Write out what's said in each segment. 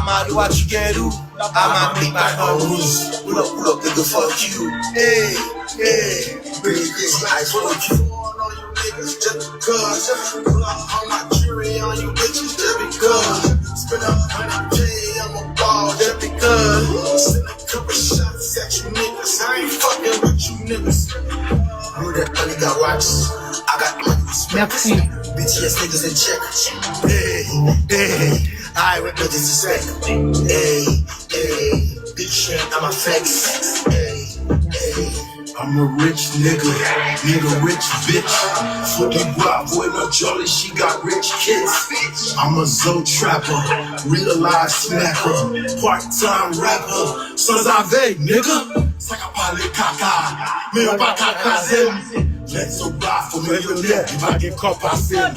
I'm do what you can do. I'ma make my own rules. Pull up, nigga, fuck you. Hey, pretty crazy eyes, fuck you. Niggas just because pull up on my jury on you bitches just because spend 100K on my ball just because send a couple shots at you niggas. I ain't fucking with you niggas. Know that money got watches. I got money respect. BTS niggas in check. Hey, I with no disrespect. Hey, big shit on my face. Hey. I'm a rich nigga, rich bitch. Fucking guap, boy, no jolly, she got rich kids. I'm a Zoe trapper, real life snacker, part-time rapper. Sans avec, nigga. Saka pale kaka, me pa kaka zem. Janmsotba for millionaire, if I get caught by sin.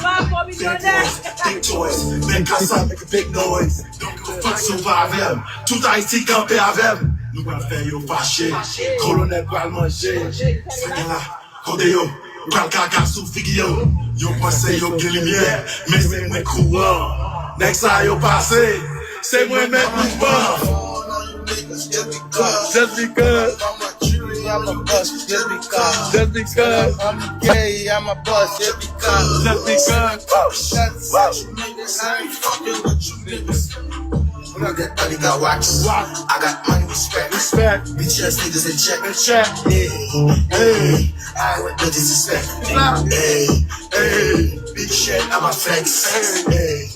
Big toys, make ça, make a big noise. Don't give a fuck, survive them. Tout Haïti campé avec. Nous va faire yo fâché, colonel va manger. C'est là, côté yo, pral kaka sous figure. Yo pensé yo gen lumière, mais c'est moi courant. Next time yo passé, c'est moi mettre mouvement. Just because I'm a bust, just because I'm gay, I'm a bust, just because I ain't fucking with you niggas. When I got money, got watches. I got money, respect. BTS niggas in check. Hey, I ain't with no disrespect. Hey, big shit on my face. Hey.